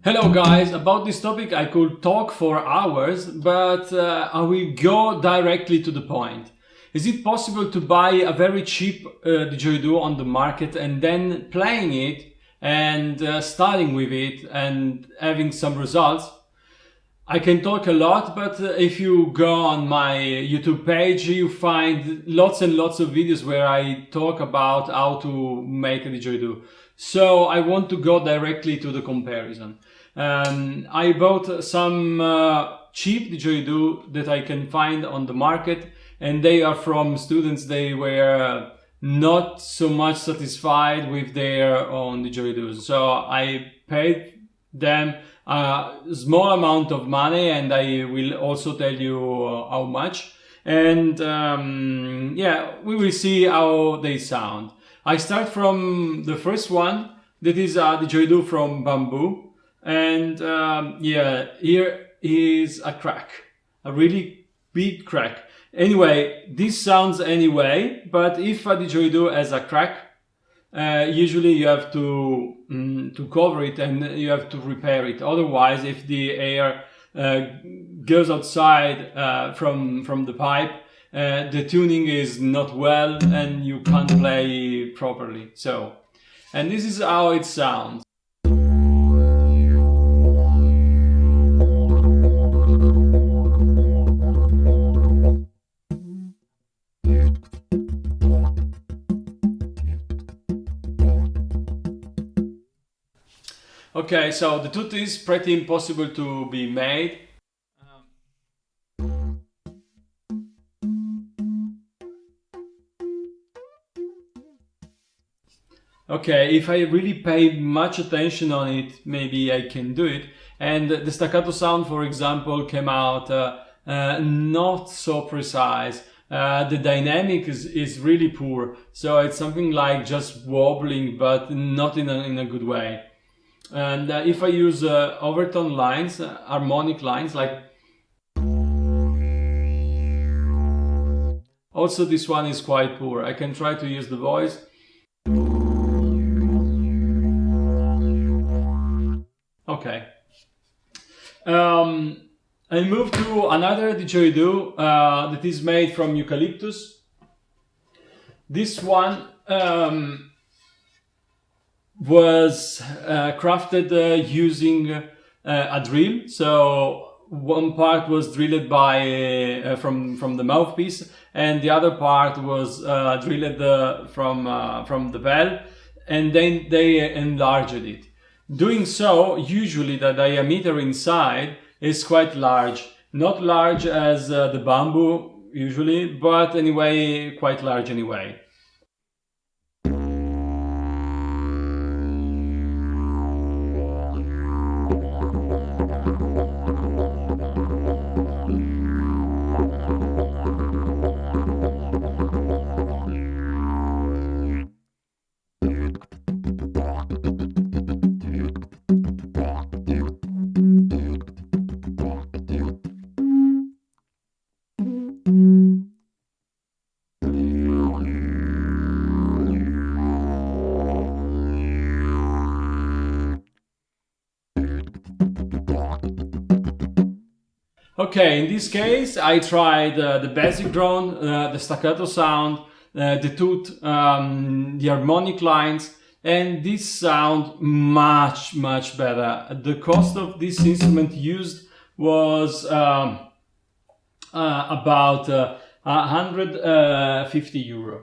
Hello guys, about this topic I could talk for hours, but I will go directly to the point. Is it possible to buy a very cheap didgeridoo on the market and then playing it and starting with it and having some results? I can talk a lot, but if you go on my YouTube page, you find lots and lots of videos where I talk about how to make a didgeridoo. So I want to go directly to the comparison. I bought some cheap didgeridoo that I can find on the market, and they are from students. They were not so much satisfied with their own didgeridoos, so I paid them a small amount of money, and I will also tell you how much. And yeah, we will see how they sound. I start from the first one, that is a didgeridoo from bamboo. And yeah, here is a crack, a really big crack. Anyway, this sounds anyway, but if a didgeridoo has a crack, usually you have to cover it and you have to repair it. Otherwise, if the air goes outside from the pipe, the tuning is not well and you can't play properly. So, and this is how it sounds. Okay, so the tooth is pretty impossible to be made. Okay, if I really pay much attention on it, maybe I can do it. And the staccato sound, for example, came out not so precise. The dynamic is really poor. So it's something like just wobbling, but not in a good way. And if I use overtone lines, harmonic lines, like also this one is quite poor. I can try to use the voice. Okay. I move to another didgeridoo that is made from Ecaliptus. This one was crafted using a drill. So one part was drilled by from the mouthpiece, and the other part was drilled from the bell, and then they enlarged it. Doing so, usually the diameter inside is quite large. Not large as the bamboo usually, but anyway, quite large anyway. Okay, in this case, I tried the basic drone, the staccato sound, the tooth, the harmonic lines, and this sound much better. The cost of this instrument used was about 150 euro.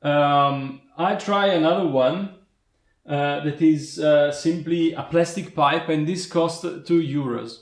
I try another one that is simply a plastic pipe, and this cost 2 euros.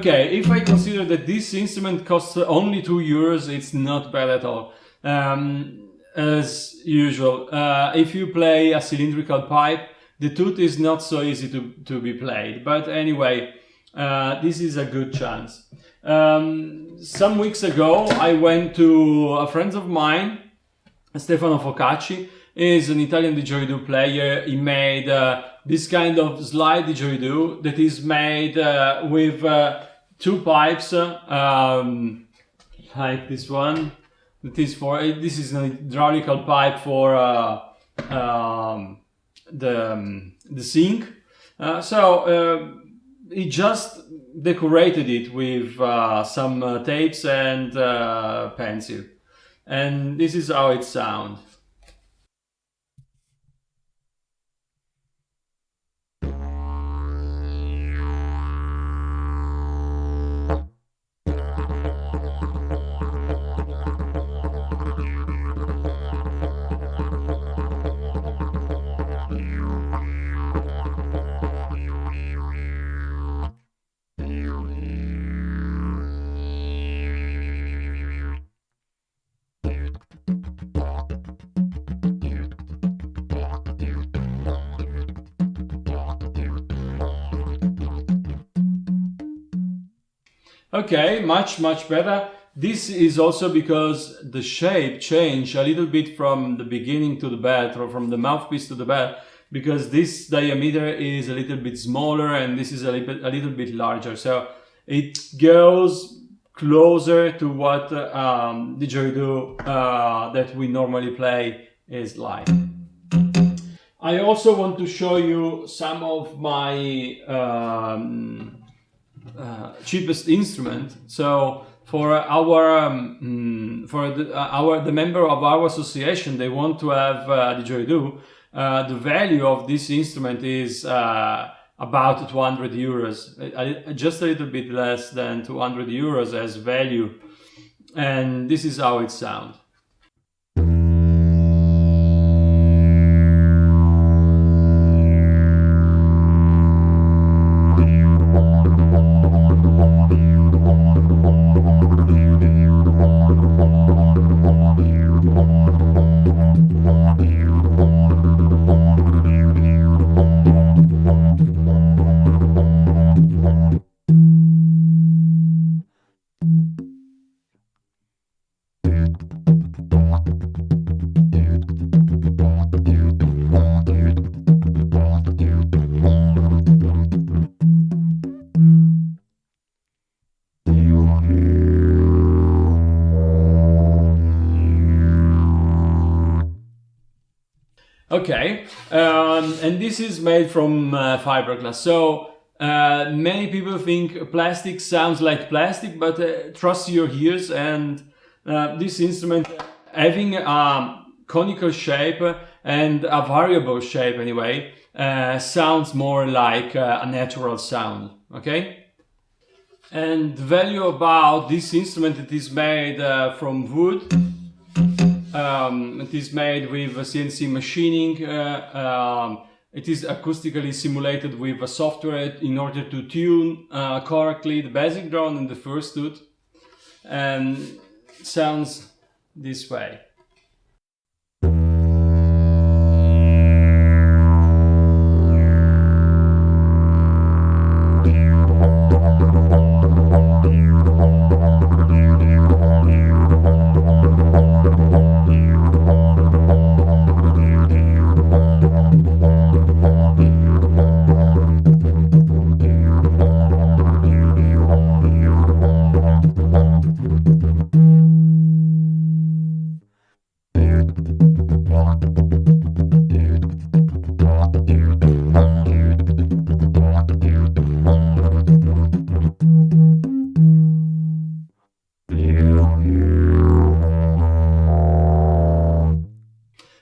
Okay, if I consider that this instrument costs only €2, it's not bad at all. As usual, if you play a cylindrical pipe, the tooth is not so easy to be played. But anyway, this is a good chance. Some weeks ago, I went to a friend of mine, Stefano Focacci. Is an Italian didgeridoo player. He made this kind of slide didgeridoo that is made with two pipes, like this one. This is an hydraulical pipe for the sink. So he just decorated it with some tapes and pencil, and this is how it sounds. Okay, much better. This is also because the shape changed a little bit from the beginning to the bed, or from the mouthpiece to the bed, because this diameter is a little bit smaller and this is a little bit larger. So it goes closer to what didgeridoo that we normally play is like. I also want to show you some of my cheapest instrument. So for the member of our association, they want to have didgeridoo. The value of this instrument is about €200, just a little bit less than €200 as value, and this is how it sounds. Okay, and this is made from fiberglass. So many people think plastic sounds like plastic, but trust your ears. And this instrument, having a conical shape and a variable shape anyway, sounds more like a natural sound. Okay. And the value about this instrument, it is made from wood. It is made with CNC machining. It is acoustically simulated with a software in order to tune correctly the basic drone and the first tooth, and sounds this way.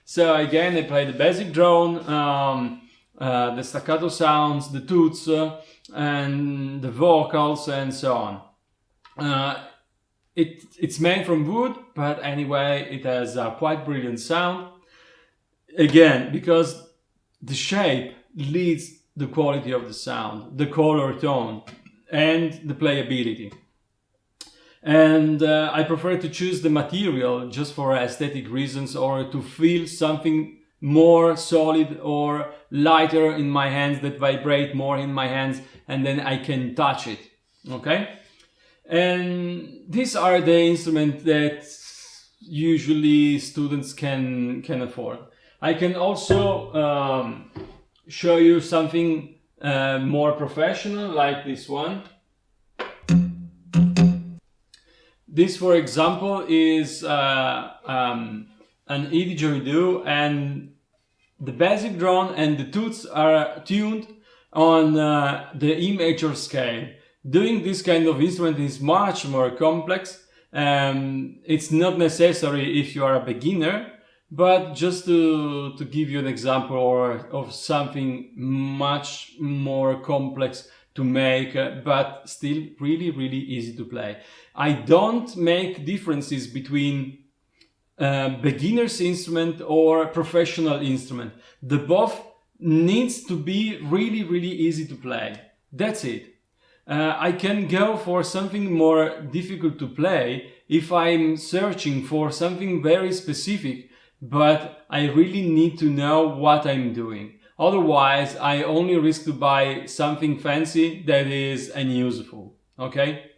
So again, I play the basic drone, the staccato sounds, the toots, and the vocals, and so on. It's made from wood, but anyway, it has a quite brilliant sound. Again, because the shape leads the quality of the sound, the color tone. and the playability. And I prefer to choose the material just for aesthetic reasons, or to feel something more solid or lighter in my hands, that vibrate more in my hands, and then I can touch it. Okay? And these are the instruments that usually students can afford. I can also show you something more professional, like this one. This, for example, is an Didgeridoo, and the basic drone and the toots are tuned on the E major scale. Doing this kind of instrument is much more complex. It's not necessary if you are a beginner, but just to give you an example of something much more complex to make, but still really, really easy to play. I don't make differences between beginner's instrument or professional instrument. The both needs to be really, really easy to play. That's it. I can go for something more difficult to play if I'm searching for something very specific, but I really need to know what I'm doing. Otherwise, I only risk to buy something fancy that is unuseful. Okay?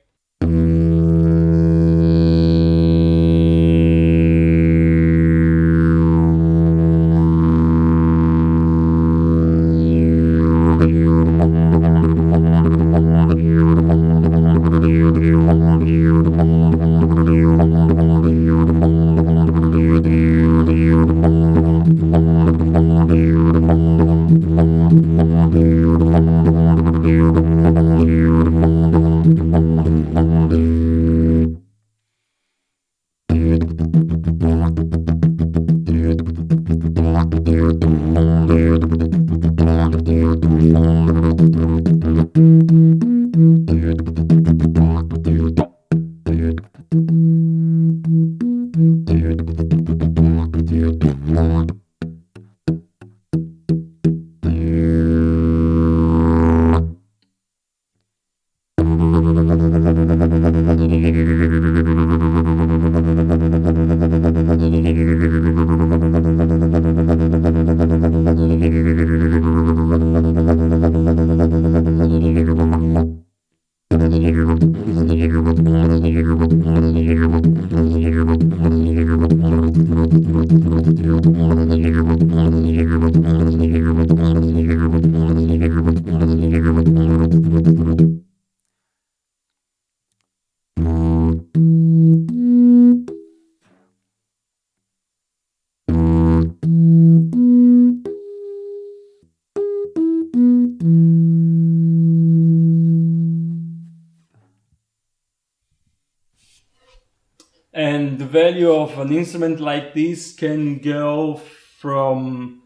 And the value of an instrument like this can go from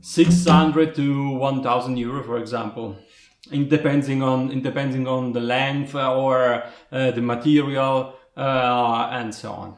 600 to 1,000 euro, for example, depending on the length or the material and so on.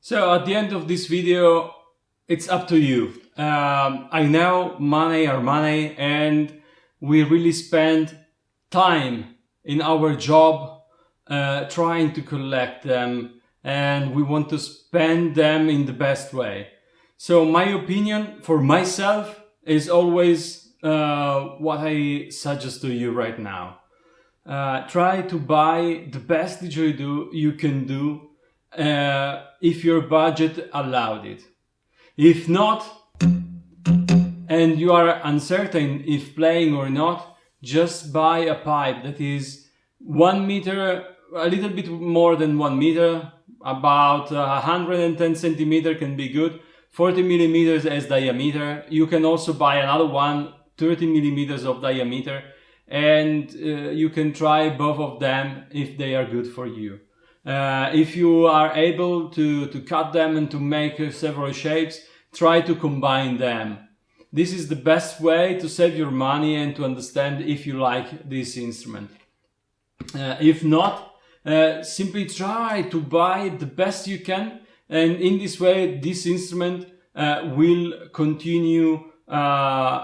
So at the end of this video, it's up to you. I know money are money, and we really spend time in our job trying to collect them, and we want to spend them in the best way. So my opinion for myself is always what I suggest to you right now. Try to buy the best didgeridoo you can do if your budget allowed it. If not, and you are uncertain if playing or not, just buy a pipe that is 1 meter, a little bit more than 1 meter, about 110 centimeter can be good, 40 millimeters as diameter. You can also buy another one, 30 millimeters of diameter, and you can try both of them if they are good for you. If you are able to cut them and to make several shapes, try to combine them. This is the best way to save your money and to understand if you like this instrument. If not, simply try to buy the best you can, and in this way this instrument will continue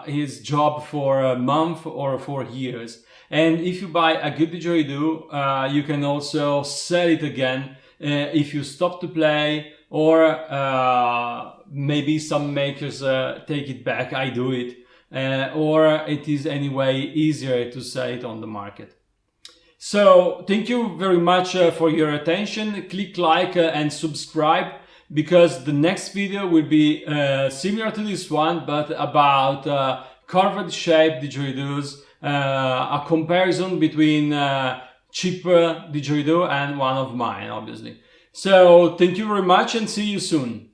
his job for a month or for years. And if you buy a good didgeridoo, you can also sell it again if you stop to play, or maybe some makers take it back. I do it, or it is anyway easier to sell it on the market. So thank you very much for your attention. Click like and subscribe, because the next video will be similar to this one, but about curved shaped didgeridoos, a comparison between cheaper didgeridoo and one of mine, obviously. So thank you very much and see you soon.